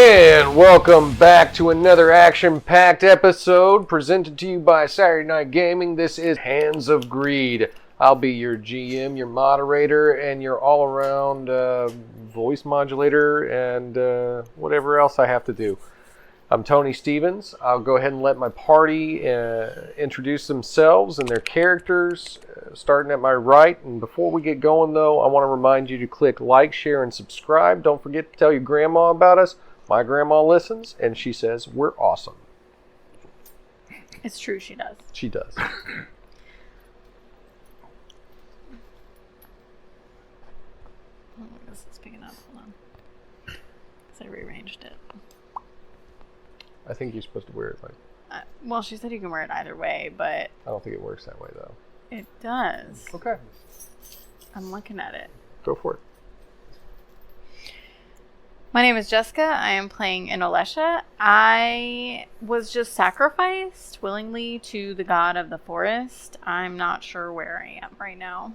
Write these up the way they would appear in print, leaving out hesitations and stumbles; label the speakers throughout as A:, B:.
A: And welcome back to another action-packed episode presented to you by Saturday Night Gaming. This is Hands of Greed. I'll be your GM, your moderator, and your all-around voice modulator and whatever else I have to do. I'm Tony Stevens. I'll go ahead and let my party introduce themselves and their characters, starting at my right. And before we get going, though, I want to remind you to click like, share, and subscribe. Don't forget to tell your grandma about us. My grandma listens, and she says we're awesome.
B: It's true, she does.
A: She does.
B: Oh, this is picking up. Hold on. Because I rearranged it.
A: I think you're supposed to wear it like...
B: well, she said you can wear it either way, but...
A: I don't think it works that way, though.
B: It does.
A: Okay.
B: I'm looking at it.
A: Go for it.
B: My name is Jessica. I am playing Inolesha. I was just sacrificed willingly to the god of the forest. I'm not sure where I am right now.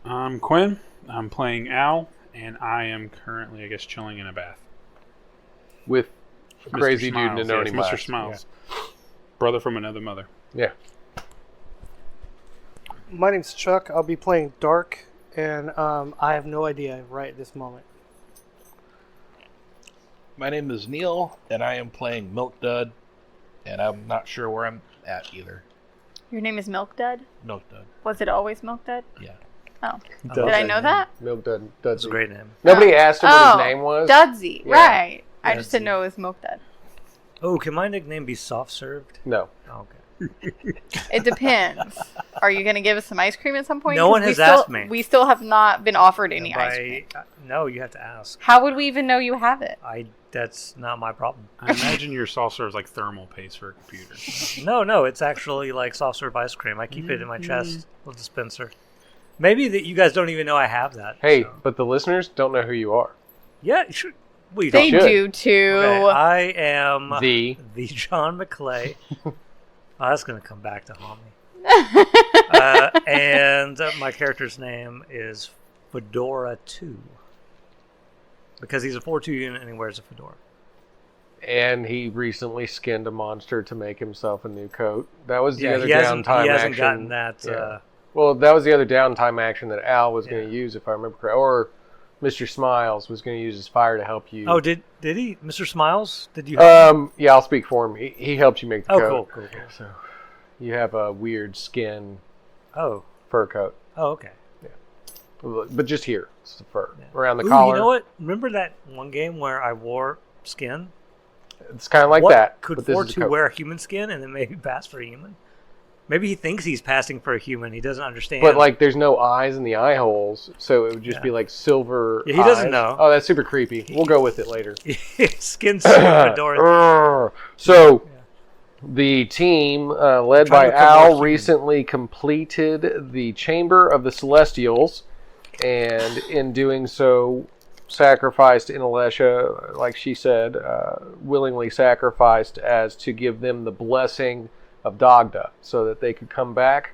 C: I'm Quinn. I'm playing Al, and I am currently, I guess, chilling in a bath.
A: With crazy dude
C: Smiles,
A: Nononi
C: yes, Mr. Smiles. Yeah. Brother from another mother.
A: Yeah.
D: My name's Chuck. I'll be playing Dark, and I have no idea right at this moment.
E: My name is Neil, and I am playing Milk Dud, and I'm not sure where I'm at either.
B: Your name is Milk Dud?
E: Milk Dud.
B: Was it always Milk Dud?
E: Yeah.
B: Oh.
A: Dudzy.
B: Did I know that?
A: Milk Dud.
F: That's a great name.
A: Nobody asked him what his name was.
B: Dudsy.
A: Yeah.
B: Right. I
F: Dudsy.
B: just didn't know it was Milk Dud.
F: Oh, can my nickname be soft served?
A: No.
F: Oh, okay.
B: It depends. Are you going to give us some ice cream at some point?
F: No one has asked me.
B: We still have not been offered any ice cream.
F: No, you have to ask.
B: How would we even know you have it?
F: That's not my problem.
C: I imagine your saucer is like thermal paste for a computer.
F: No, it's actually like soft serve ice cream. I keep it in my chest, little dispenser. Maybe that you guys don't even know I have that.
A: Hey,
F: so.
A: but the listeners don't know who you are.
F: Yeah, sure. Well, you
B: They
F: don't.
A: should.
B: do too.
F: Okay, I am
A: The
F: John McClay. Oh, that's going to come back to haunt me. And my character's name is Fedora 2. Because he's a 4-2 unit and he wears a fedora.
A: And he recently skinned a monster to make himself a new coat. That was the other
F: he hasn't
A: action.
F: gotten that.
A: Yeah. Well, that was the other downtime action that Al was going to use, if I remember correctly. Or Mr. Smiles was going to use his fire to help you.
F: Oh, did he? Mr. Smiles? Did you?
A: Yeah, I'll speak for him. He helped you make the coat.
F: Cool.
A: So you have a weird skin fur coat.
F: Oh, okay.
A: But just here. It's the fur.
F: Yeah.
A: Around the
F: Ooh,
A: collar.
F: you know what? Remember that one game where I wore skin?
A: It's kind of like that.
F: Could
A: but this is a
F: 4-2
A: coat.
F: wear human skin and then maybe pass for a human? Maybe he thinks he's passing for a human. He doesn't understand.
A: But like, there's no eyes in the eye holes, so it would just be like silver.
F: Yeah, he doesn't
A: eyes.
F: know.
A: Oh, that's super creepy. We'll go with it later.
F: Skin suit fedora.
A: So, the team led by Al recently completed the Chamber of the Celestials, and in doing so, sacrificed Inolesha, like she said, willingly sacrificed as to give them the blessing of Dagda, so that they could come back.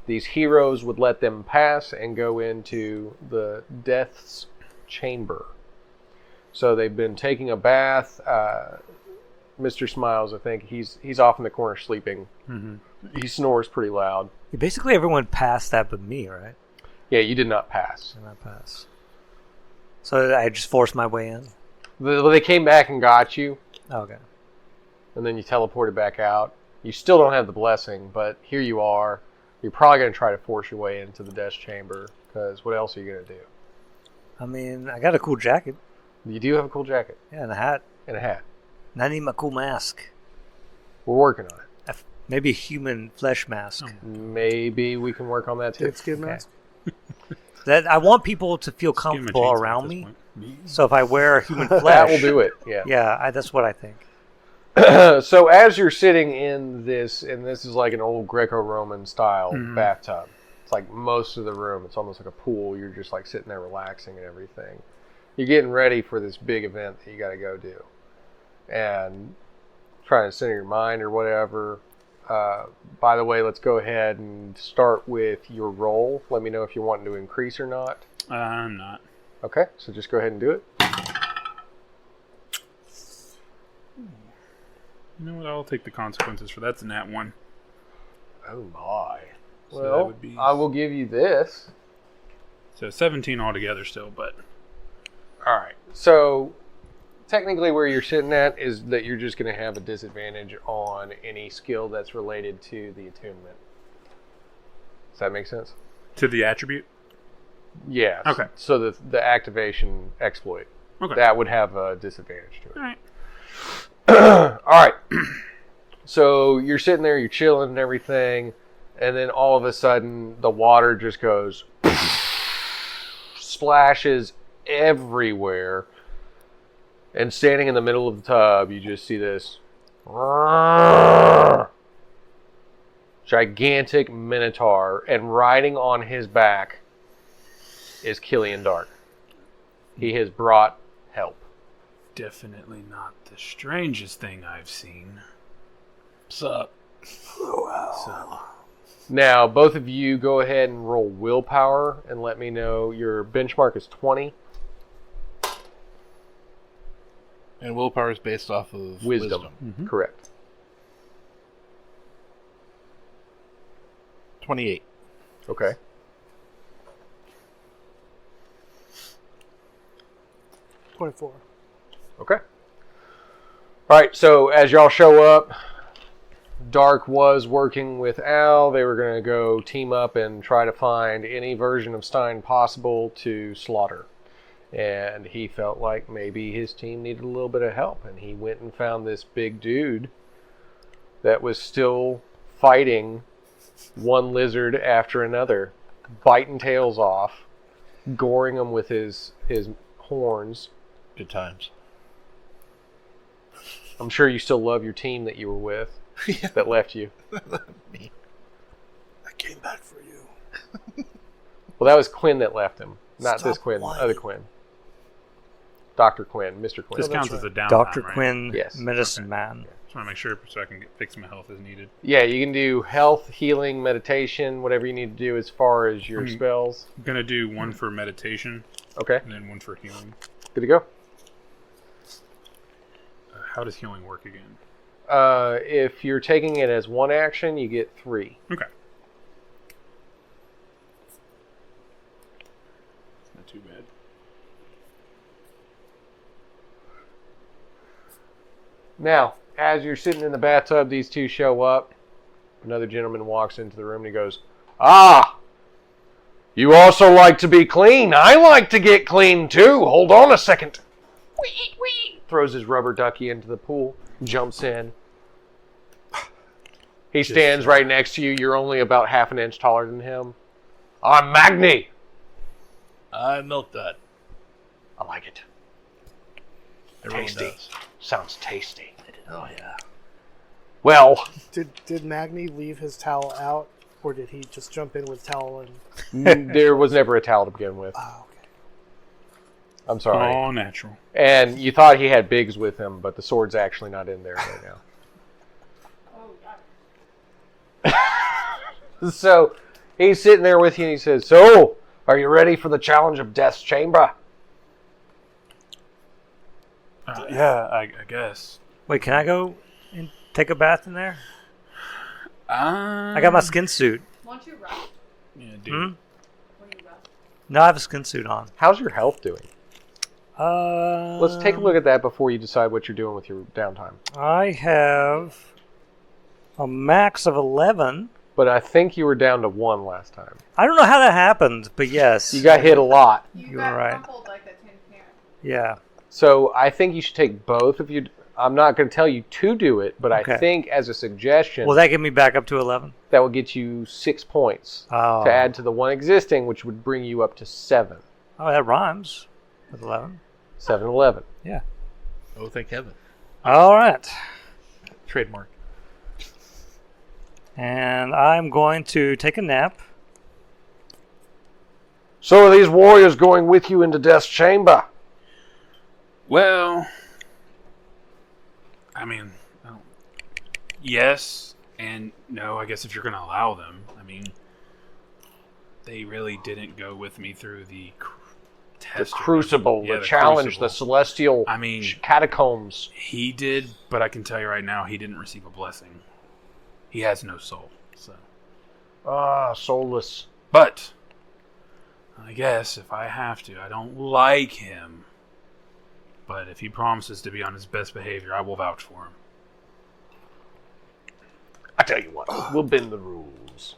A: These heroes would let them pass and go into the Death's Chamber. So they've been taking a bath. Mr. Smiles, I think, he's off in the corner sleeping. Mm-hmm. He snores pretty loud.
F: Basically, everyone passed that but me, right?
A: Yeah, you did not pass.
F: I did not pass. So I just forced my way in?
A: They came back and got you.
F: Okay.
A: And then you teleported back out. You still don't have the blessing, but here you are. You're probably going to try to force your way into the Death's Chamber, because what else are you going to do?
F: I mean, I got a cool jacket.
A: You do have a cool jacket.
F: Yeah, and a hat.
A: And a hat.
F: And I need my cool mask.
A: We're working on it.
F: Maybe a human flesh mask.
A: Maybe we can work on that too.
D: Skin mask.
F: That I want people to feel comfortable around me. So if I wear human flesh,
A: that will do it. Yeah.
F: Yeah, that's what I think.
A: So as you're sitting in this, and this is like an old Greco-Roman style bathtub. It's like most of the room. It's almost like a pool. You're just like sitting there relaxing and everything. You're getting ready for this big event that you got to go do, and trying to center your mind or whatever. By the way, let's go ahead and start with your roll. Let me know if you're wanting to increase or not.
C: I'm not.
A: Okay, so just go ahead and do it.
C: You know what? I'll take the consequences for that's a nat 1.
E: Oh my.
C: So that
A: Well,
C: would be
A: I will give you this.
C: so 17 altogether still, but
A: All right. So technically where you're sitting at is that you're just going to have a disadvantage on any skill that's related to the attunement. Does that make sense?
C: to the attribute.
A: Yes.
C: Okay.
A: So the activation exploit,
C: Okay.
A: that would have a disadvantage to it.
C: All right.
A: All right. So you're sitting there, you're chilling and everything, and then all of a sudden the water just goes splashes everywhere. And standing in the middle of the tub, you just see this gigantic minotaur, and riding on his back is Killian Dark. He has brought help.
C: Definitely not the strangest thing I've seen.
E: Sup?
C: So,
A: Now, both of you go ahead and roll willpower and let me know. Your benchmark is 20.
E: And willpower is based off of
A: Wisdom. Correct.
E: 28.
A: Okay.
D: $24.
A: Okay. All right, so as y'all show up, Dark was working with Al. They were going to go team up and try to find any version of Stein possible to slaughter. And he felt like maybe his team needed a little bit of help. And he went and found this big dude that was still fighting one lizard after another, biting tails off, goring them with his horns.
E: Good times.
A: I'm sure you still love your team that you were with that left you.
E: Me.
D: I came back for you.
A: Well, that was Quinn that left him, not
D: Stop
A: this Quinn,
D: whining.
A: other Quinn. Dr. Quinn, Mr. Quinn.
C: this
D: that's
C: counts
D: right.
C: as a downtime,
F: Dr.
C: right?
F: Quinn,
A: Yes.
F: medicine man.
C: Just want to make sure so I can fix my health as needed.
A: Yeah, you can do health, healing, meditation, whatever you need to do as far as your spells.
C: I'm going to do one for meditation
A: Okay,
C: and then one for healing.
A: good to go.
C: How does healing work again?
A: If you're taking it as one action, you get 3.
C: Okay. Not too bad.
A: Now, as you're sitting in the bathtub, these two show up. Another gentleman walks into the room and he goes, "Ah, you also like to be clean. I like to get clean too. Hold on a second." Wee, wee. Throws his rubber ducky into the pool, jumps in. He stands right next to you. You're only about half an inch taller than him. "I'm Magni."
E: I milk that.
A: "I like it.
E: Everyone
A: Tasty.
E: does.
A: Sounds tasty."
E: Oh yeah.
A: Well,
D: Did Magni leave his towel out, or did he just jump in with towel and?
A: there was never a towel to begin with.
D: Oh, okay.
A: I'm sorry.
C: All natural.
A: And you thought he had Biggs with him, but the sword's actually not in there right now. So he's sitting there with you and he says, "So, are you ready for the challenge of Death's Chamber?"
C: Yeah, I guess.
F: Wait, can I go and take a bath in there? I
C: I
F: got my skin suit.
B: Won't you rest?
C: Yeah, dude.
F: Hmm?
B: Will you rest?
F: No, I have a skin suit on.
A: How's your health doing?
F: Uh,
A: Let's take a look at that before you decide what you're doing with your downtime.
F: I have a max of 11.
A: But I think you were down to 1 last time.
F: I don't know how that happened, but yes.
A: You got hit a lot.
B: You
F: You're
B: got
F: right.
B: crumpled like a tin can.
F: Yeah.
A: So I think you should take both of you. I'm not going to tell you to do it, but
F: Okay.
A: I think as a suggestion,
F: Will that get me back up to 11?
A: that will get you 6 points
F: Oh.
A: to add to the 1 existing, which would bring you up to 7.
F: Oh, that rhymes with 11.
A: 7, 11.
F: Yeah.
E: Oh, thank heaven.
F: All right.
E: Trademark.
F: And I'm going to take a nap.
A: So are these warriors going with you into Death's Chamber?
C: Well, I mean, yes and no. I guess if you're going to allow them. I mean, they really didn't go with me through the test.
A: Crucible,
C: Yeah,
A: the challenge,
C: Crucible.
A: the celestial
C: I mean,
A: catacombs.
C: he did, but I can tell you right now, he didn't receive a blessing. He has no soul. So,
A: Soulless.
C: but I guess if I have to, I don't like him. But if he promises to be on his best behavior, I will vouch for him.
A: I tell you what, we'll bend the rules.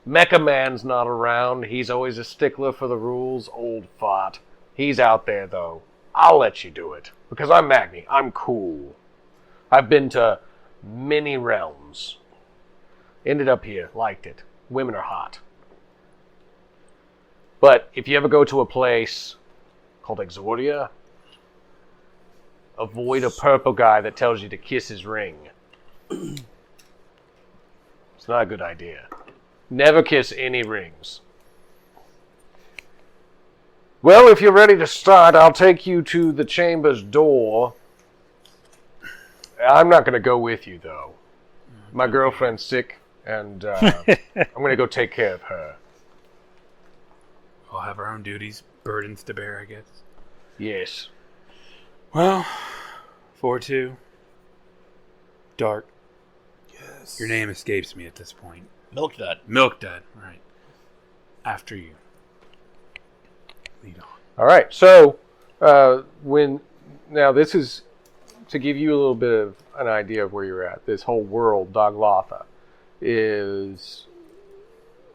A: Mecha Man's not around. He's always a stickler for the rules. Old fart. He's out there, though. I'll let you do it. Because I'm Magni. I'm cool. I've been to many realms. Ended up here. Liked it. Women are hot. But if you ever go to a place called Exordia, avoid a purple guy that tells you to kiss his ring. It's not a good idea. Never kiss any rings. Well, if you're ready to start, I'll take you to the chamber's door. I'm not going to go with you, though. My girlfriend's sick, and I'm going to go take care of her.
C: We'll have our own duties, burdens to bear, I guess.
A: Yes.
C: Well, 4-2. Dark.
D: Yes.
C: Your name escapes me at this point.
E: Milk Dud.
C: Milk Dud. Right. After you. Lead on.
A: All right. So, now this is to give you a little bit of an idea of where you're at. This whole world, Daglotha, is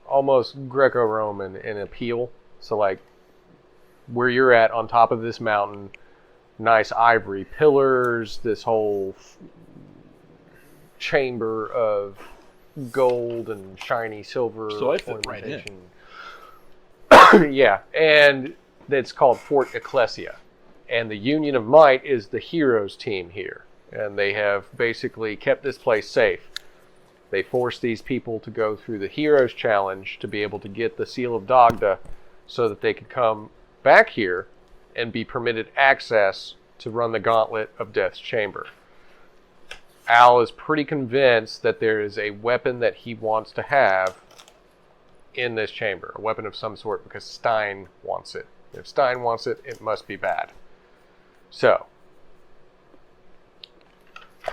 A: almost Greco-Roman in appeal. So, like, where you're at on top of this mountain, nice ivory pillars, this whole chamber of gold and shiny silver
E: So I fit right in.
A: ornamentation. Yeah, and it's called Fort Ecclesia. And the Union of Might is the heroes team here. And they have basically kept this place safe. They forced these people to go through the Heroes Challenge to be able to get the Seal of Dagda so that they could come back here and be permitted access to run the gauntlet of Death's Chamber. Al is pretty convinced that there is a weapon that he wants to have in this chamber. A weapon of some sort because Stein wants it. If Stein wants it, it must be bad. So,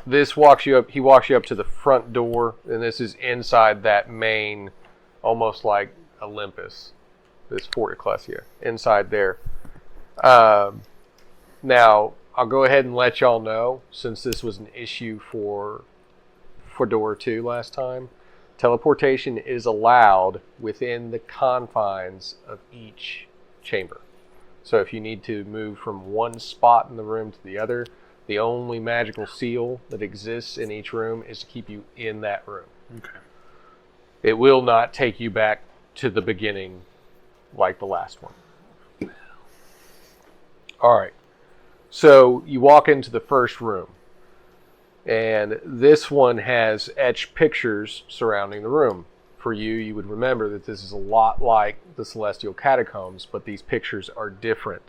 A: this walks you up. He walks you up to the front door, and this is inside that main, almost like Olympus, this Fort Ecclesia, inside there. Now, I'll go ahead and let y'all know, since this was an issue for Fedora 2 last time, teleportation is allowed within the confines of each chamber. So if you need to move from one spot in the room to the other, the only magical seal that exists in each room is to keep you in that room.
C: Okay.
A: It will not take you back to the beginning like the last one. All right. So you walk into the first room, and this one has etched pictures surrounding the room. For you, you would remember that this is a lot like the Celestial Catacombs, but these pictures are different.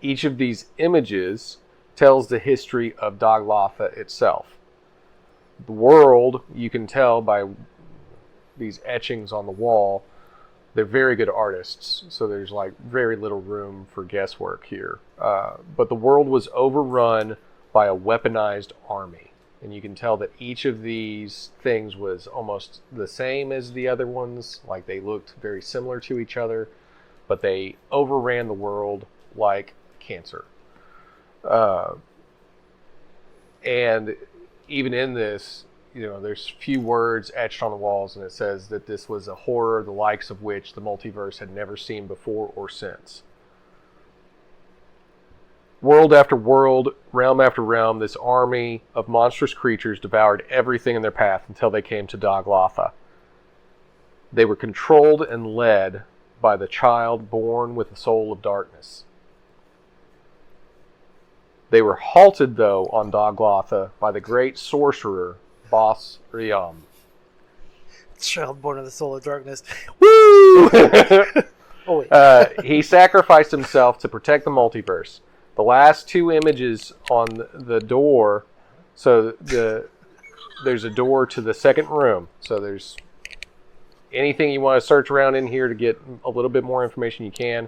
A: Each of these images tells the history of Daglotha itself. The world, you can tell by these etchings on the wall, they're very good artists, so there's like very little room for guesswork here. But the world was overrun by a weaponized army. And you can tell that each of these things was almost the same as the other ones. Like they looked very similar to each other, but they overran the world like cancer. And even in this, you know, there's few words etched on the walls, and it says that this was a horror the likes of which the multiverse had never seen before or since. World after world, realm after realm, this army of monstrous creatures devoured everything in their path until they came to Daglotha. They were controlled and led by the child born with the soul of darkness. They were halted, though, on Daglotha by the great sorcerer, Boss Riam.
D: Child born of the soul of darkness. Woo! Oh, wait.
A: He sacrificed himself to protect the multiverse. The last two images on the door, so there's a door to the second room. So there's anything you want to search around in here to get a little bit more information you can.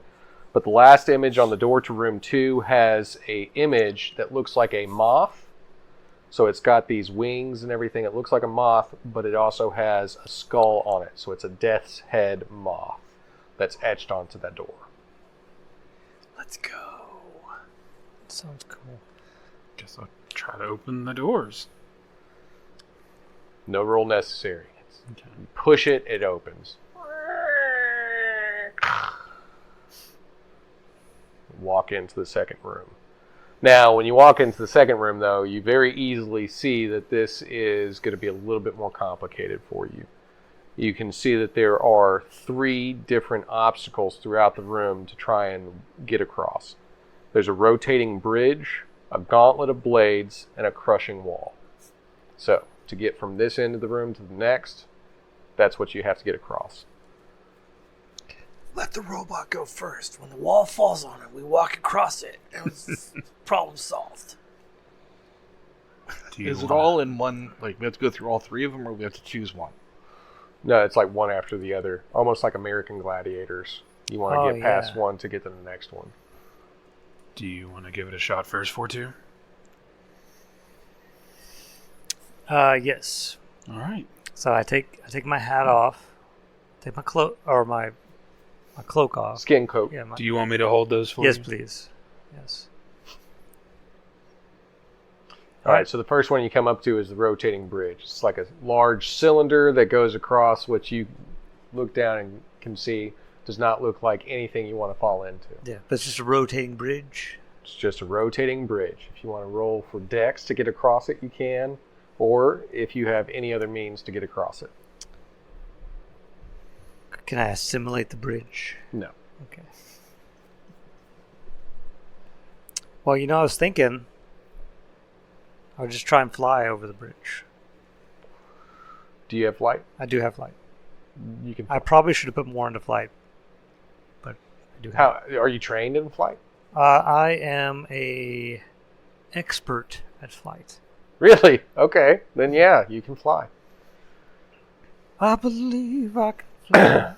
A: But the last image on the door to room 2 has a image that looks like a moth. So it's got these wings and everything. It looks like a moth, but it also has a skull on it. So it's a death's head moth that's etched onto that door.
D: Let's go.
F: Sounds cool.
C: Guess I'll try to open the doors.
A: No roll necessary.
C: Okay.
A: You push it, it opens. Walk into the second room. Now, when you walk into the second room, though, you very easily see that this is going to be a little bit more complicated for you. You can see that there are 3 different obstacles throughout the room to try and get across. There's a rotating bridge, a gauntlet of blades, and a crushing wall. So, to get from this end of the room to the next, that's what you have to get across.
D: Let the robot go first. When the wall falls on it, we walk across it. And it's problem solved.
E: Is it all in one? Like we have to go through all 3 of them, or we have to choose one?
A: No, it's like one after the other, almost like American Gladiators. You want to get past one to get to the next one.
C: Do you want to give it a shot first, 4-2?
F: Yes.
C: All right.
F: So I take my hat off, take my cloak or my cloak off.
A: Skin coat.
F: Yeah.
C: Do you want me to hold those for
F: Yes,
C: you?
F: please. Yes.
A: All right, so the first one you come up to is the rotating bridge. It's like a large cylinder that goes across, which you look down and can see does not look like anything you want to fall into.
F: Yeah, but it's just a rotating bridge.
A: It's just a rotating bridge. If you want to roll for dex to get across it, you can. Or if you have any other means to get across it.
F: Can I assimilate the bridge?
A: No.
F: Okay. Well, I was thinking I'll just try and fly over the bridge.
A: Do you have flight?
F: I do have flight.
A: You can.
F: I probably should have put more into flight, but I do have.
A: How are you trained in flight?
F: I am a expert at flight.
A: Really? Okay. Then yeah, you can fly.
F: I believe I can fly.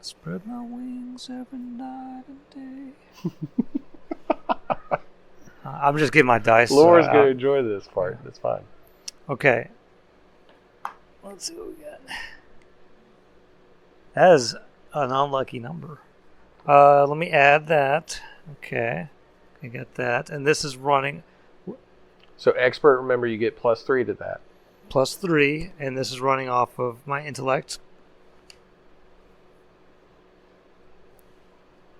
F: Spread my wings every night and day. I'm just getting my dice.
A: Laura's going to enjoy this part. That's fine.
F: Okay. Let's see what we got. That is an unlucky number. Let me add that. Okay. I got that. And this is running
A: So expert, remember you get +3 to that.
F: +3, and this is running off of my intellect.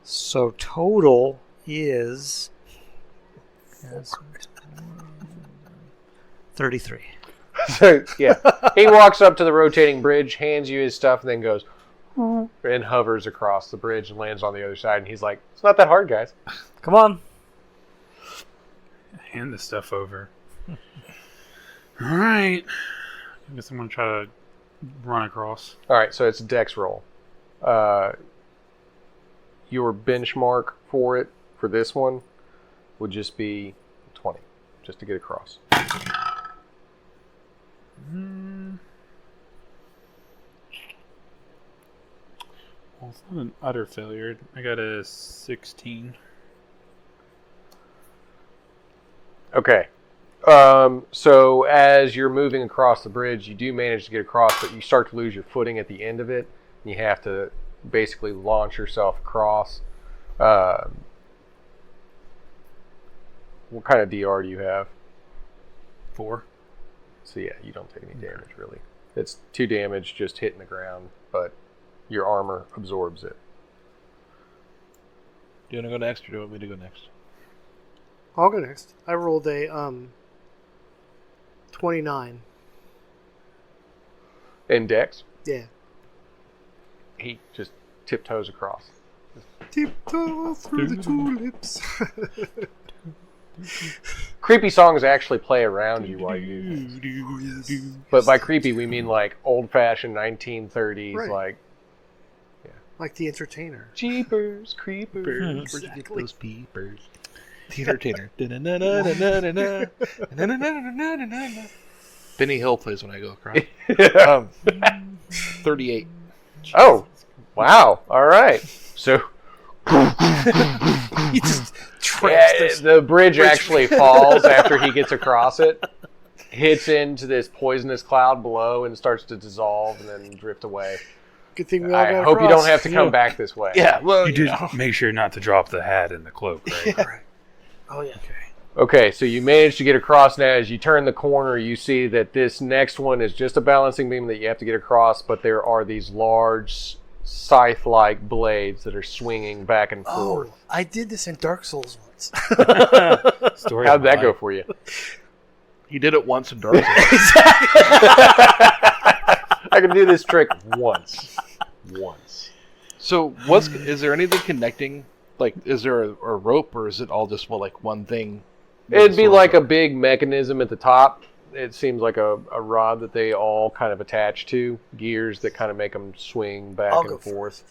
F: So total is 33.
A: So yeah, he walks up to the rotating bridge, hands you his stuff, and then goes and hovers across the bridge and lands on the other side. And he's like, "It's not that hard, guys."
F: Come on.
C: Hand the stuff over. All right. I guess I'm going to try to run across.
A: All right, so it's a dex roll. Your benchmark for this one would just be 20, just to get across.
C: Well, it's not an utter failure. I got a 16.
A: Okay. So as you're moving across the bridge, you do manage to get across, but you start to lose your footing at the end of it. And you have to basically launch yourself across. What kind of DR do you have?
C: 4.
A: So yeah, you don't take any damage really. It's 2 damage just hitting the ground, but your armor absorbs it.
E: Do you want to go next, or do you want me to go next?
D: I'll go next. I rolled a 29.
A: And dex,
D: Yeah.
A: he just tiptoes across.
D: Tiptoe through the tulips.
A: Creepy songs actually play around you while you do this. But by creepy, we mean like old-fashioned 1930s,
D: Right.
A: like
D: Like the entertainer.
A: Jeepers, creepers.
E: Where'd you get
D: Exactly.
E: those peepers? The entertainer. Benny Hill plays when I go across. 38.
A: Oh, wow. All right. So
D: He just trips this.
A: the bridge actually falls after he gets across it, hits into this poisonous cloud below, and starts to dissolve and then drift away.
D: Good thing we all
A: I
D: got
A: hope you
D: across.
A: don't have to come back this way.
E: Yeah, well,
C: You did make sure not to drop the hat and the cloak, right?
D: Oh yeah.
A: Okay, so you managed to get across. Now, as you turn the corner, you see that this next one is just a balancing beam that you have to get across, but there are these large scythe-like blades that are swinging back and forth.
D: Oh, I did this in Dark Souls once.
C: Story
A: How'd
C: of my
A: that go
C: life.
A: for you?
E: He did it once in Dark Souls.
A: I can do this trick once.
E: So, is there anything connecting? Like, is there a rope, or is it all just like one thing?
A: It'd be like a big mechanism at the top. It seems like a rod that they all kind of attach to, gears that kind of make them swing back
D: I'll
A: and
D: go
A: forth.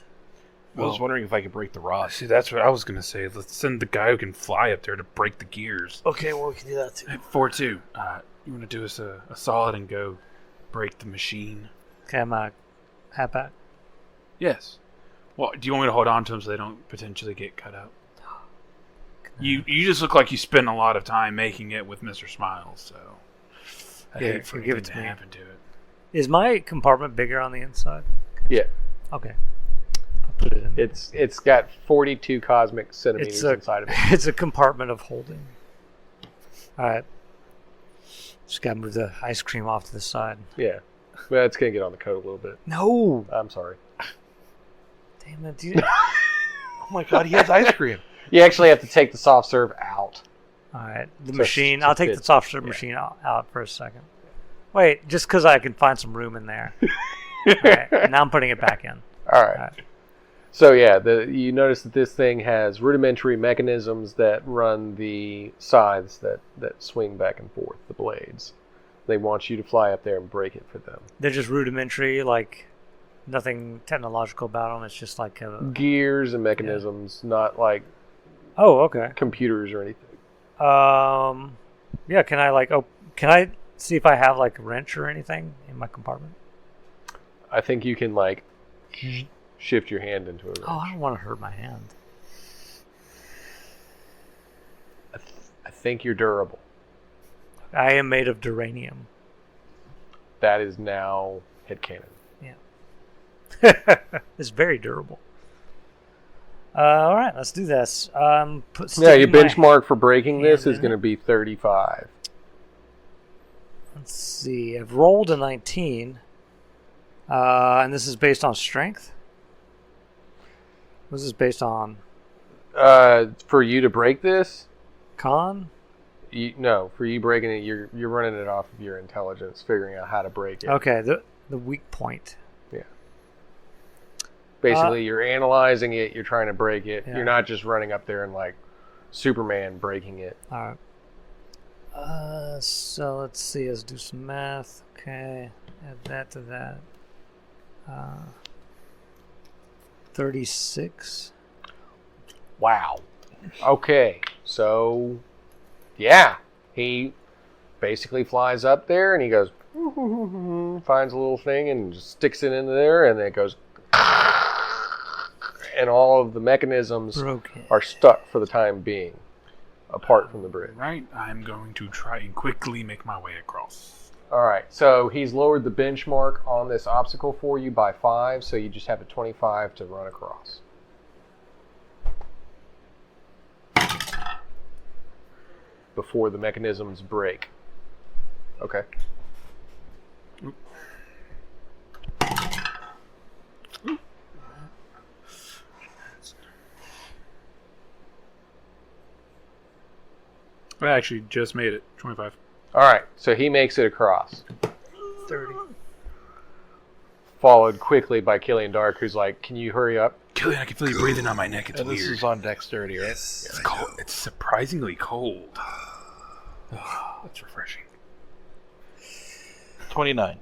E: I was wondering if I could break the rod.
C: See, that's what I was gonna say. Let's send the guy who can fly up there to break the gears.
D: Okay, well we can do that too.
C: Hey, 4-2. You want to do us a solid and go break the machine?
F: Okay, I'm hat back.
C: Yes. Well, do you want me to hold on to them so they don't potentially get cut out? You just look like you spent a lot of time making it with Mr. Smiles, so I
F: Yeah,
C: hate for
F: give
C: anything
F: it
C: to
F: to me.
C: happen to it.
F: Is my compartment bigger on the inside?
A: Yeah,
F: Okay. I'll put it in.
A: it's got 42 cosmic centimeters
F: It's a,
A: inside of it.
F: it's a compartment of holding. Alright. Just gotta move the ice cream off to the side.
A: Yeah, well, it's gonna get on the coat a little bit.
F: No!
A: I'm sorry.
F: Damn it, dude.
E: Oh my god, he has ice cream.
A: You actually have to take the soft serve out.
F: Alright, the
A: So-
F: machine.
A: so
F: I'll take the
A: fit.
F: soft serve machine out for a second. Wait, just because I can find some room in there. Alright, now I'm putting it back in.
A: All right.
F: Alright.
A: So yeah, you notice that this thing has rudimentary mechanisms that run the scythes that swing back and forth, the blades. They want you to fly up there and break it for them.
F: They're just rudimentary, like nothing technological about them. It's just like a.
A: Gears and mechanisms, not like
F: Oh, okay.
A: computers or anything.
F: Yeah. Can I see if I have like a wrench or anything in my compartment?
A: I think you can like shift your hand into a wrench.
F: Oh, I don't want to hurt my hand.
A: I think you're durable.
F: I am made of duranium.
A: That is now headcanon.
F: It's very durable. All right, let's do this.
A: Yeah, your
F: sticking my-
A: benchmark for breaking this
F: hand
A: is
F: in
A: going to
F: it.
A: be 35.
F: Let's see. I've rolled a 19, and this is based on strength. This is based on
A: For you to break this,
F: con.
A: no, for you breaking it, you're running it off of your intelligence, figuring out how to break it.
F: Okay, the weak point.
A: Basically, you're analyzing it, you're trying to break it.
F: Yeah.
A: You're not just running up there and like Superman breaking it.
F: All right. So let's see. Let's do some math. Okay, add that to that. 36.
A: Wow. Okay, so yeah, he basically flies up there and he goes, finds a little thing and just sticks it into there, and then it goes, and all of the mechanisms
F: Broken.
A: are stuck for the time being, apart from the bridge.
C: Right, I'm going to try and quickly make my way across.
A: All right, so he's lowered the benchmark on this obstacle for you by 5, so you just have a 25 to run across. Before the mechanisms break. Okay.
C: I actually just made it. 25.
A: All right, so he makes it across.
F: 30.
A: Followed quickly by Killian Dark, who's like, "Can you hurry up?"
C: Killian, I can feel you breathing on my neck. It's
E: And this
C: weird.
E: is on dexterity, right?
C: It's cold. It's surprisingly cold. That's refreshing.
E: 29.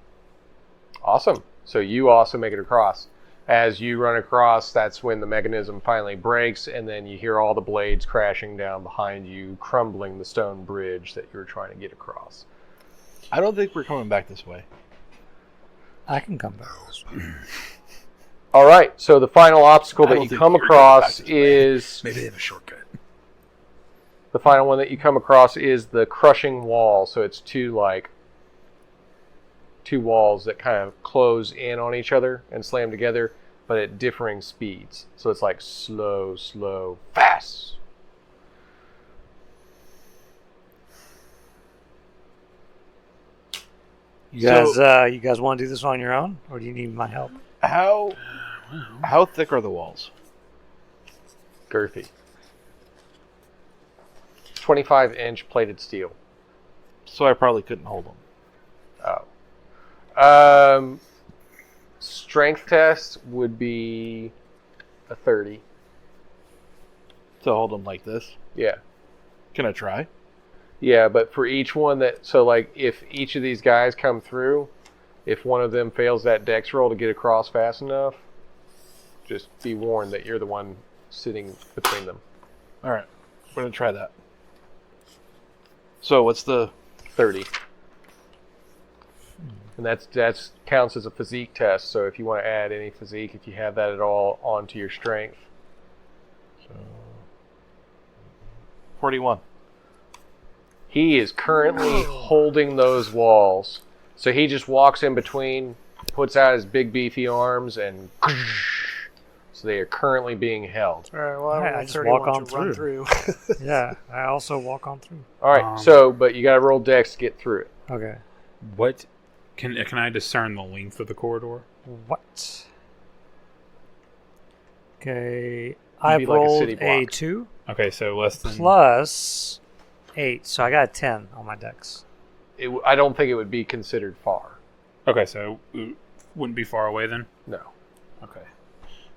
A: Awesome. So you also make it across. As you run across, that's when the mechanism finally breaks, and then you hear all the blades crashing down behind you, crumbling the stone bridge that you were trying to get across.
E: I don't think we're coming back this way.
F: I can come back.
A: All right, so the final obstacle
E: I
A: that
E: don't
A: you
E: think
A: come
E: you're going
A: across
E: back this way.
A: is
C: Maybe they have a shortcut.
A: the final one that you come across is the crushing wall. So it's two walls that kind of close in on each other and slam together, but at differing speeds. So it's like slow, slow, fast.
F: You guys want to do this on your own, or do you need my help?
E: How thick are the walls?
A: Girthy. 25-inch plated steel.
E: So I probably couldn't hold them.
A: Oh. Strength test would be a 30.
E: To hold them like this.
A: Yeah.
E: Can I try?
A: Yeah, but for each one so like if each of these guys come through, if one of them fails that dex roll to get across fast enough, just be warned that you're the one sitting between them.
E: All right, we're gonna try that. So what's the
A: 30. And that's counts as a physique test. So if you want to add any physique, if you have that at all, onto your strength.
E: So 41.
A: He is currently holding those walls. So he just walks in between, puts out his big beefy arms, and so they are currently being held.
D: All right, well, I,
F: Yeah,
D: rolled
F: I just
D: 31
F: walk on
D: to run
F: through.
D: through.
F: Yeah, I also walk on through.
A: All right, but you got to roll dex to get through it.
F: Okay.
C: What can I discern the length of the corridor?
F: What? Okay,
A: be
F: I've
A: like a
F: rolled
A: city
F: a
A: block.
F: 2
C: Okay, so less than
F: plus 8, so I got a 10 on my dex.
A: I don't think it would be considered far.
C: Okay, so it wouldn't be far away then.
A: No.
C: Okay.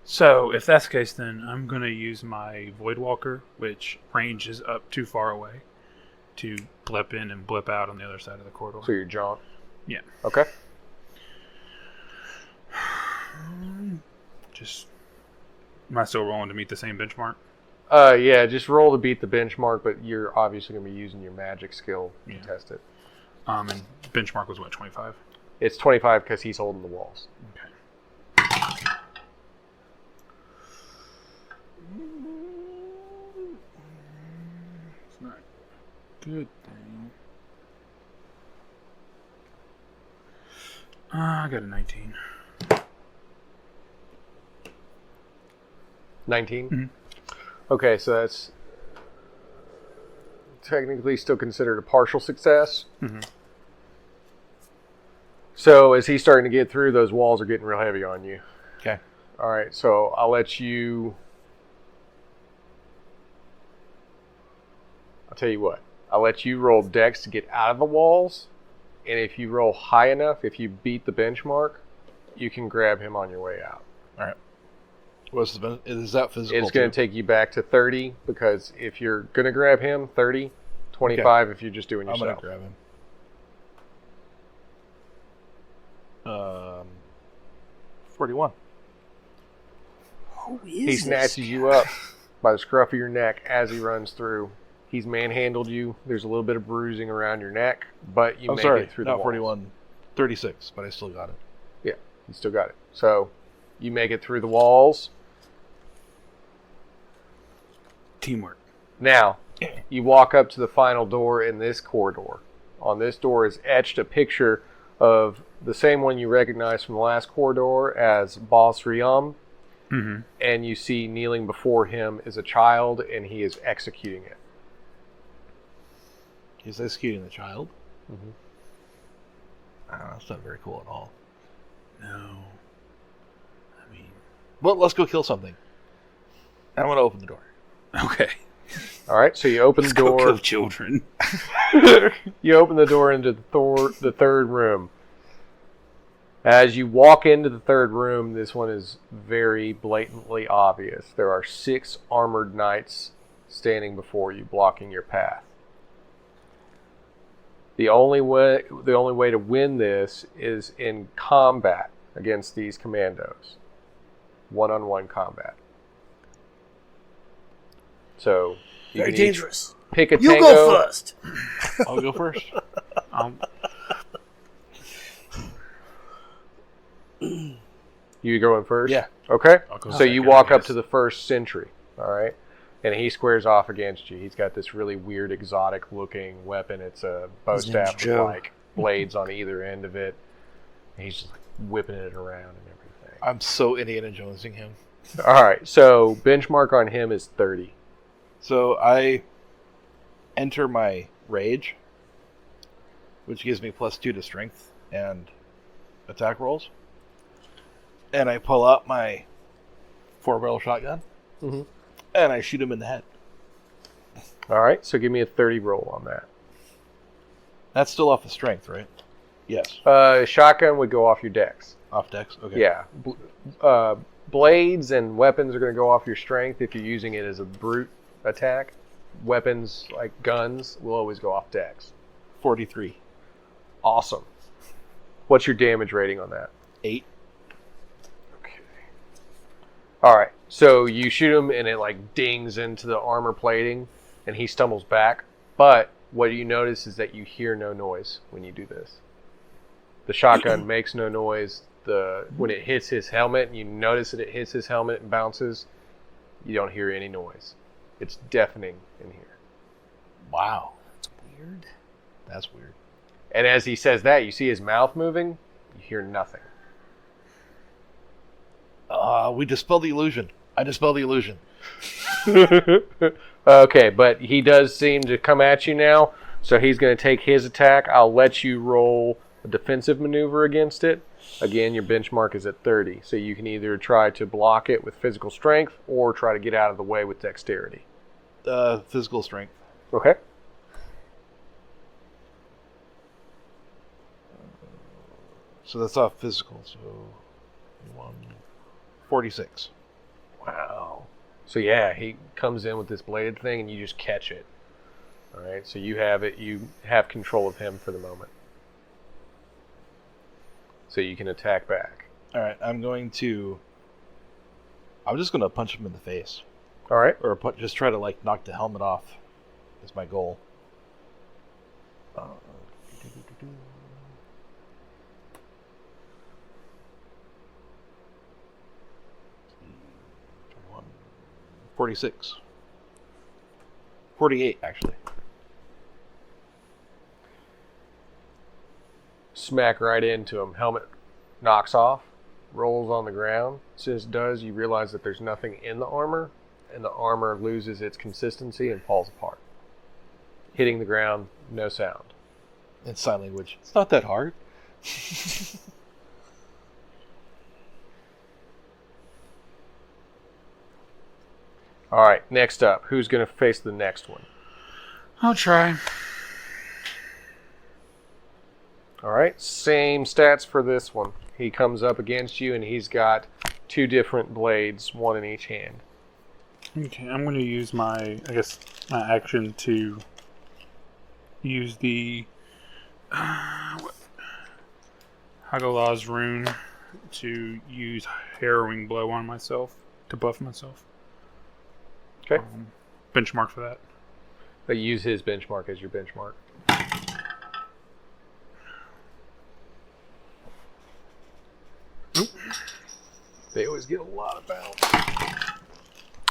C: So if that's the case, then I'm gonna use my Void Walker, which ranges up too far away, to blip in and blip out on the other side of the corridor.
A: So your jaunt.
C: Yeah.
A: Okay.
C: Just am I still rolling to meet the same benchmark?
A: Yeah, just roll to beat the benchmark, but you're obviously going to be using your magic skill to test it.
C: And benchmark was what, 25?
A: It's 25 because he's holding the walls.
C: Okay. It's not a good thing. I got a 19.
A: 19?
C: Mhm.
A: Okay, so that's technically still considered a partial success.
C: Mhm.
A: So as he's starting to get through, those walls are getting real heavy on you.
E: Okay.
A: All right, so I'll let you... I'll tell you what. I'll let you roll dex to get out of the walls, and if you roll high enough, if you beat the benchmark, you can grab him on your way out.
E: All right. What's the is that physical?
A: It's going to take you back to 30, because if you're going to grab him, 30, 25 if you're just doing
E: I'm
A: yourself.
E: going to grab him. 41.
A: He snatches you up by the scruff of your neck as he runs through. He's manhandled you. There's a little bit of bruising around your neck, but you
E: I'm
A: make
E: sorry,
A: it through the
E: not
A: walls.
E: 41. 36, but I still got it.
A: Yeah, you still got it. So you make it through the walls.
C: Teamwork.
A: Now, you walk up to the final door in this corridor. On this door is etched a picture of the same one you recognize from the last corridor as Boss Riam.
C: Mm-hmm.
A: And you see kneeling before him is a child, and he is executing it.
E: He's executing the child.
A: Mm-hmm.
E: I don't know, that's not very cool at all.
C: No. I mean,
E: Well, let's go kill something. I'm going to open the door.
C: okay.
A: All right, so you open
C: Let's
A: the
C: go
A: door.
C: kill children.
A: You open the door into the third room. As you walk into the third room, this one is very blatantly obvious. There are 6 armored knights standing before you, blocking your path. The only way to win this is in combat against these commandos. One-on-one combat. So you
D: Very
A: can each
D: dangerous.
A: pick a
D: You
A: tango.
D: go first.
E: I'll go first.
A: You going first?
E: Yeah.
A: Okay.
C: I'll go
A: So you
C: second,
A: walk
C: I
A: up
C: guess.
A: to the first sentry. All right. And he squares off against you. He's got this really weird, exotic-looking weapon. It's a bow
F: His name's
A: staff with
F: Joe.
A: like blades on either end of it. And he's just like whipping it around and everything.
E: I'm so Indiana Jonesing him.
A: All right. So benchmark on him is 30.
E: So I enter my rage, which gives me +2 to strength and attack rolls. And I pull out my 4-barrel shotgun,
A: Mhm.
E: and I shoot him in the head.
A: All right. So give me a 30 roll on that.
E: That's still off the strength, right? Yes.
A: Shotgun would go off your dex.
E: Off dex? Okay.
A: Yeah. Blades and weapons are going to go off your strength if you're using it as a brute attack. Weapons like guns will always go off dex.
E: 43.
A: Awesome. What's your damage rating on that?
E: 8.
A: Okay. All right. So you shoot him and it like dings into the armor plating and he stumbles back. But what you notice is that you hear no noise when you do this. The shotgun makes no noise. When it hits his helmet and you notice that it hits his helmet and bounces, you don't hear any noise. It's deafening in here.
E: Wow.
F: That's weird.
E: That's weird.
A: And as he says that, you see his mouth moving. You hear nothing.
E: We dispel the illusion. I dispel the illusion.
A: Okay, but he does seem to come at you now, so he's going to take his attack. I'll let you roll a defensive maneuver against it. Again, your benchmark is at 30, so you can either try to block it with physical strength or try to get out of the way with dexterity.
E: Physical strength.
A: Okay.
E: So that's off physical. So 46.
A: Wow. So yeah, he comes in with this bladed thing and you just catch it. All right, so you have it. You have control of him for the moment. So you can attack back.
E: All right, I'm just going to punch him in the face.
A: All right.
E: Or just try to like knock the helmet off is my goal. Uh, 46. 48, actually.
A: Smack right into him. Helmet knocks off, rolls on the ground. As soon as it does, you realize that there's nothing in the armor, and the armor loses its consistency and falls apart. Hitting the ground, no sound.
E: In sign language. It's not that hard.
A: All right, next up. Who's going to face the next one?
C: I'll try.
A: All right, same stats for this one. He comes up against you, and he's got 2 different blades, one in each hand.
C: Okay, I'm going to use my action to use the Hagalaz rune to use Harrowing Blow on myself, to buff myself.
A: Okay.
C: Benchmark for that.
A: But use his benchmark as your benchmark.
C: Nope.
A: They always get a lot of bounce.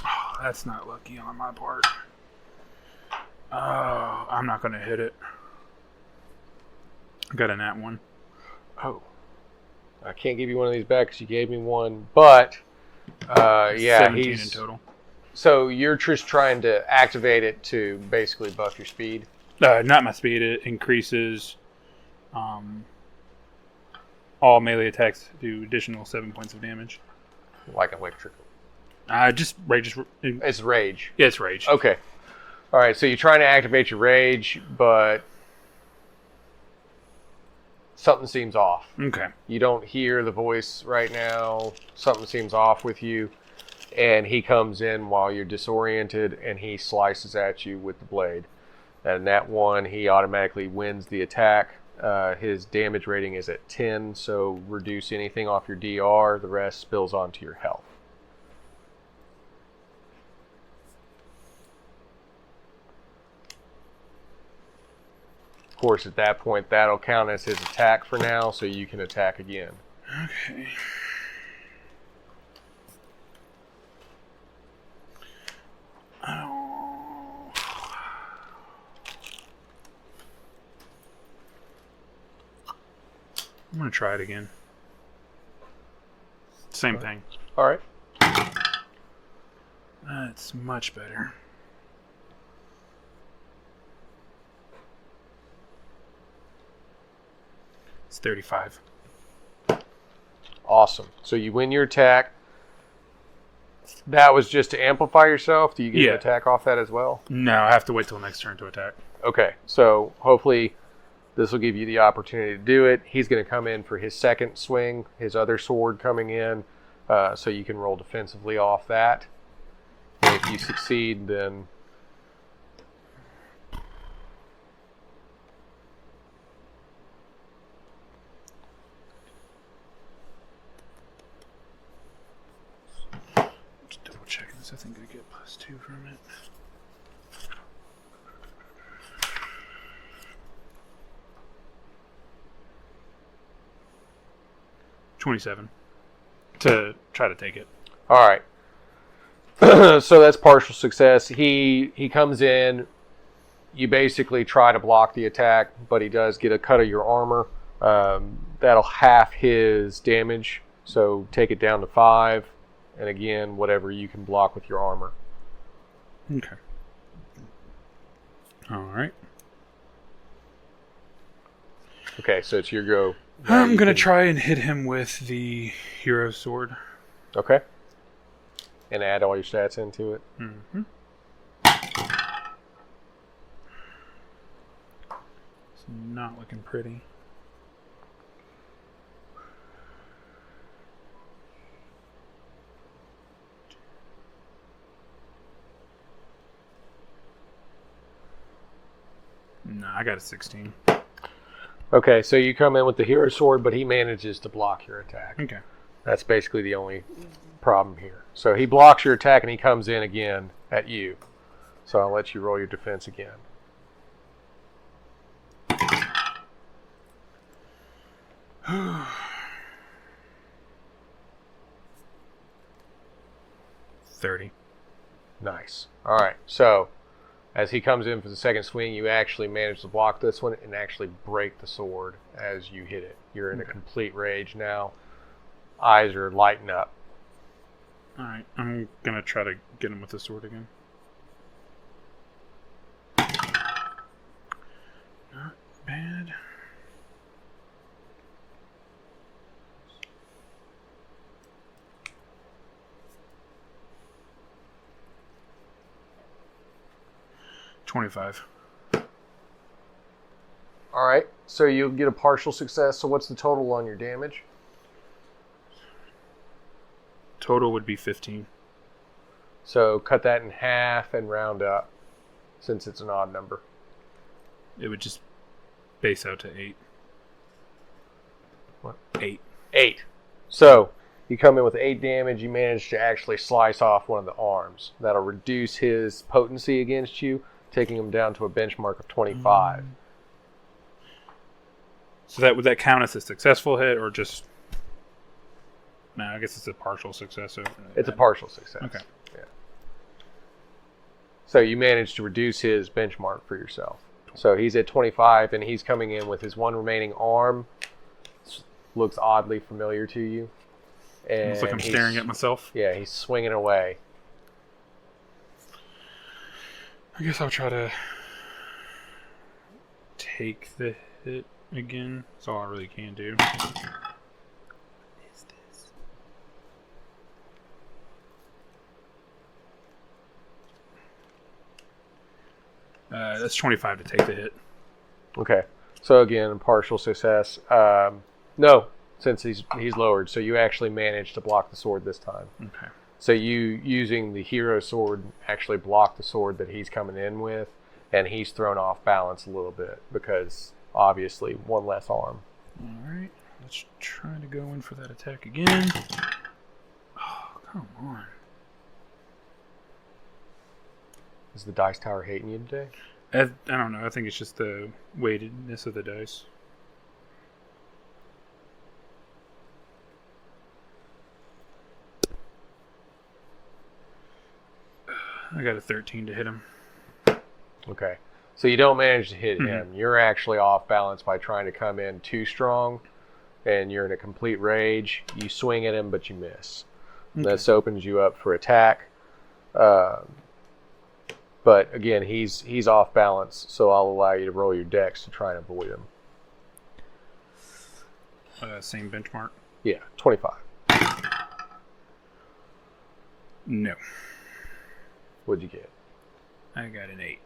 C: Oh, that's not lucky on my part. Oh, I'm not going to hit it. I got a nat 1.
A: Oh. I can't give you one of these back because you gave me one, but yeah,
C: 17 in total.
A: So you're just trying to activate it to basically buff your speed?
C: Not my speed. It increases all melee attacks do additional 7 points of damage.
A: Like electrical.
C: Just rage.
A: It's rage.
C: Yeah, it's rage.
A: Okay. All right, so you're trying to activate your rage, but something seems off.
C: Okay.
A: You don't hear the voice right now. Something seems off with you. And he comes in while you're disoriented, and he slices at you with the blade. And that one, he automatically wins the attack. His damage rating is at 10, so reduce anything off your DR. The rest spills onto your health. Of course, at that point, that'll count as his attack for now, so you can attack again.
C: Okay. going to try it again. Same thing.
A: All right.
C: That's much better. It's 35.
A: Awesome. So you win your attack. That was just to amplify yourself. Do you get an attack off that as well?
C: No, I have to wait till next turn to attack.
A: Okay. So hopefully this will give you the opportunity to do it. He's going to come in for his second swing, his other sword coming in, so you can roll defensively off that. And if you succeed, then...
C: Just double checking this. I think I get +2 from it. $27 to try to take it.
A: All right. So that's partial success. He comes in. You basically try to block the attack, but he does get a cut of your armor. That'll half his damage. So take it down to 5. And again, whatever you can block with your armor.
C: Okay. All right.
A: Okay, so it's your go. Now
C: I'm
A: you
C: going to
A: can-
C: try and hit him with the hero sword.
A: Okay. And add all your stats into it.
C: Mm-hmm. It's not looking pretty. No, I got a 16.
A: Okay, so you come in with the hero sword, but he manages to block your attack.
C: Okay.
A: That's basically the only problem here. So he blocks your attack and he comes in again at you. So I'll let you roll your defense again.
C: $30.
A: Nice. All right. So as he comes in for the second swing, you actually manage to block this one and actually break the sword as you hit it. You're in a complete rage now. Eyes are lighting up.
C: Alright, I'm going to try to get him with the sword again. Not bad. $25.
A: All right. So you'll get a partial success. So what's the total on your damage?
C: Total would be 15.
A: So cut that in half and round up, since it's an odd number.
C: It would just base out to 8.
A: What?
C: 8.
A: 8. So you come in with 8 damage. You manage to actually slice off one of the arms. That'll reduce his potency against you, taking him down to a benchmark of 25.
C: So would that count as a successful hit or just... No, I guess it's a partial success.
A: It's a partial success.
C: Okay.
A: Yeah. So you managed to reduce his benchmark for yourself. So he's at 25, and he's coming in with his one remaining arm. Looks oddly familiar to you. And
C: Looks like I'm
A: he's-
C: staring at myself.
A: Yeah, he's swinging away.
C: I guess I'll try to take the hit again. That's all I really can do. That's 25 to take the hit.
A: Okay. So again, partial success. No, since he's lowered. So you actually managed to block the sword this time.
C: Okay.
A: So you, using the hero sword, actually block the sword that he's coming in with, and he's thrown off balance a little bit because obviously one less arm.
C: Alright, let's try to go in for that attack again. Oh, come on.
A: Is the dice tower hating you today?
C: I don't know, I think it's just the weightedness of the dice. I got a 13 to hit him.
A: Okay. So you don't manage to hit him. You're actually off balance by trying to come in too strong, and you're in a complete rage. You swing at him, but you miss.
C: Okay.
A: This opens you up for attack. But again, he's off balance, so I'll allow you to roll your dex to try and avoid him.
C: Same benchmark?
A: Yeah, 25.
C: No.
A: What'd you get?
C: I got an 8.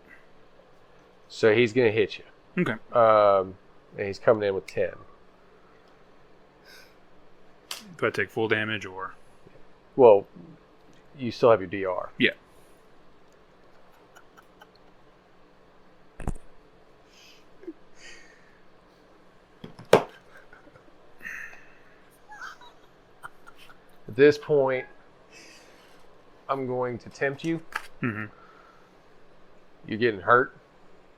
A: So he's going to hit you.
C: Okay.
A: And he's coming in with 10.
C: Do I take full damage or?
A: Well, you still have your DR.
C: Yeah.
A: At this point, I'm going to tempt you.
C: Mm-hmm.
A: You're getting hurt.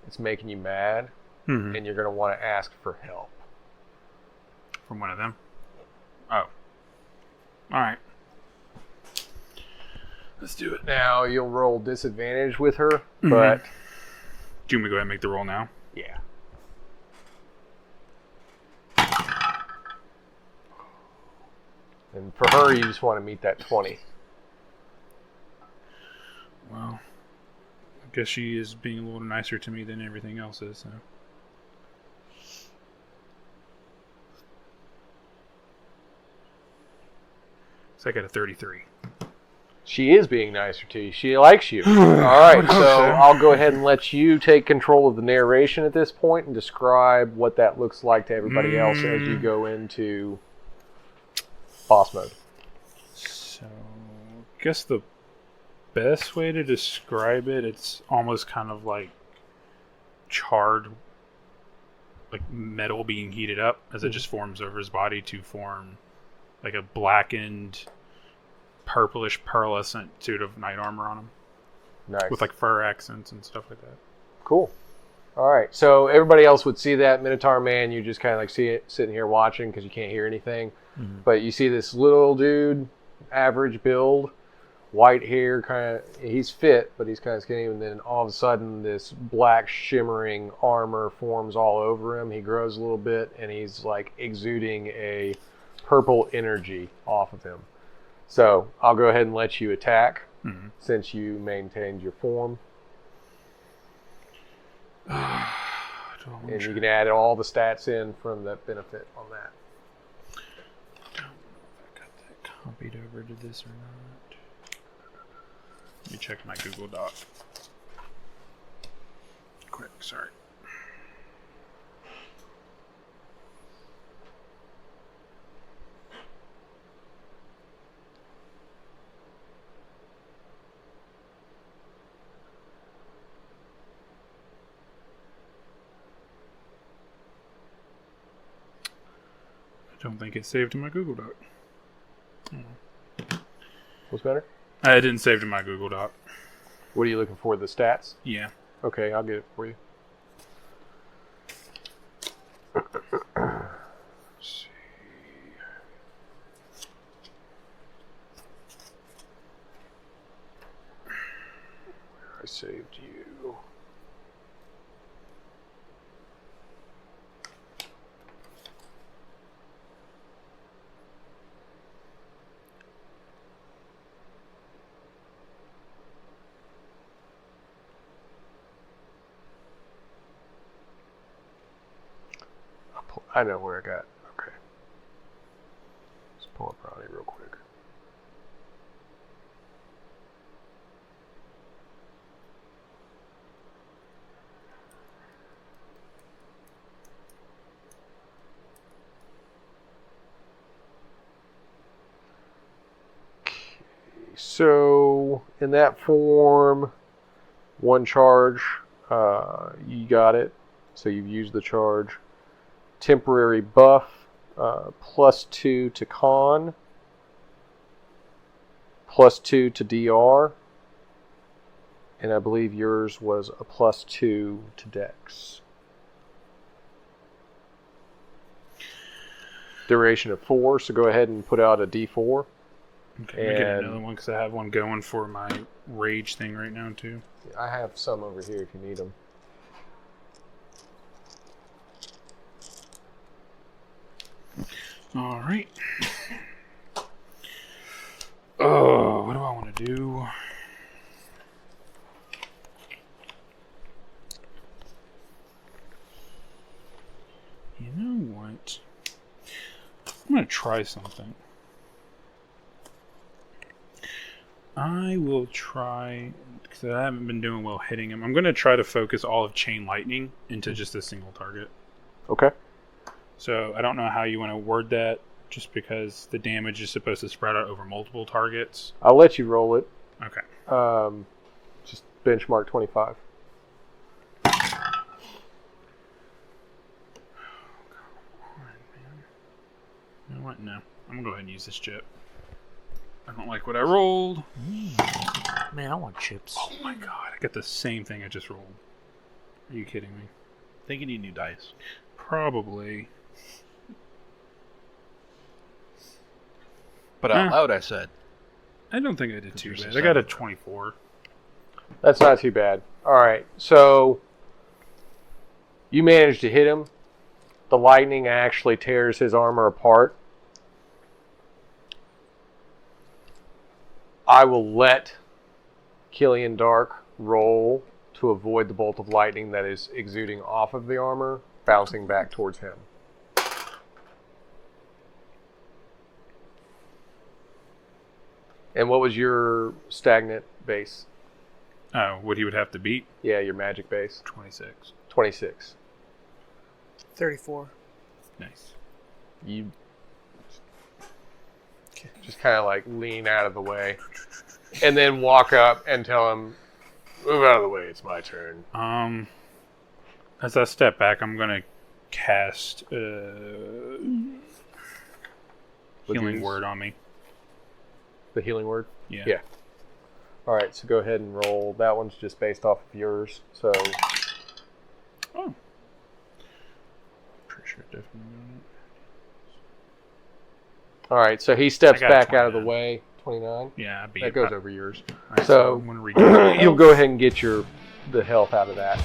A: It's making you mad.
C: Mm-hmm.
A: And you're going to want to ask for help.
C: From one of them? Oh. Alright. Let's do it.
A: Now, you'll roll disadvantage with her, but...
C: Do you want me to go ahead and make the roll now?
A: Yeah. And for her, you just want to meet that 20.
C: Well, I guess she is being a little nicer to me than everything else is, so... So I got a 33.
A: She is being nicer to you. She likes you. All right, so I'll go ahead and let you take control of the narration at this point and describe what that looks like to everybody else as you go into boss mode.
C: So, I guess the best way to describe it, it's almost kind of like charred, like metal being heated up as it just forms over his body to form like a blackened, purplish, pearlescent suit of knight armor on him.
A: Nice.
C: With like fur accents and stuff like that.
A: Cool. All right, so everybody else would see that Minotaur man. You just kind of like see it sitting here watching because you can't hear anything.
F: Mm-hmm.
A: But you see this little dude, average build, white hair, kind of. He's fit, but he's kind of skinny. And then all of a sudden, this black shimmering armor forms all over him. He grows a little bit, and he's like exuding a purple energy off of him. So I'll go ahead and let you attack since you maintained your form. And you can add all the stats in from the benefit on that.
C: I don't know if I got that copied over to this or not. Let me check my Google Doc. Quick, sorry. I don't think it saved in my Google Doc.
A: What's better?
C: I didn't save in my Google Doc.
A: What are you looking for? The stats?
C: Yeah.
A: Okay, I'll get it for you.
C: Let's see.
A: I saved you. I know where I got. Okay. Let's pull up Ronnie real quick. So in that form, one charge, you got it. So you've used the charge. Temporary buff, +2 to con, +2 to DR, and I believe yours was a +2 to dex. Duration of 4, so go ahead and put out a D4.
C: Okay, let me get another one because I have one going for my rage thing right now too.
A: I have some over here if you need them.
C: All right. Oh, what do I want to do? You know what? I'm going to try something. I will try, because I haven't been doing well hitting him. I'm going to try to focus all of Chain Lightning into just a single target.
A: Okay.
C: So I don't know how you want to word that, just because the damage is supposed to spread out over multiple targets.
A: I'll let you roll it.
C: Okay.
A: Just benchmark 25.
C: You know what? No. I'm going to go ahead and use this chip. I don't like what I rolled.
F: Man, I want chips.
C: Oh my god, I got the same thing I just rolled. Are you kidding me?
E: I think you need new dice.
C: Probably.
E: But out loud, I said.
C: I don't think I did too
E: Yours
C: bad.
E: is
C: I got a
E: 7.
C: 24.
A: That's not too bad. All right, so you managed to hit him. The lightning actually tears his armor apart. I will let Killian Dark roll to avoid the bolt of lightning that is exuding off of the armor, bouncing back towards him. And what was your stagnant base?
C: Oh, what he would have to beat?
A: Yeah, your magic base.
C: 26.
A: 26.
D: 34.
C: Nice.
A: You just kind of like lean out of the way and then walk up and tell him, move out of the way, it's my turn.
C: As I step back, I'm going to cast Healing Word on me.
A: The healing word?
C: Yeah.
A: Yeah. All right, so go ahead and roll. That one's just based off of yours. So
C: Oh. Pretty sure definitely got it.
A: all right, so he steps
C: I got
A: back out of the
C: 29.
A: way. 29.
C: Yeah, I beat
A: That
C: it.
A: goes over yours.
C: Alright,
A: So
C: I'm going to regain
A: you'll go ahead and get the health out of that.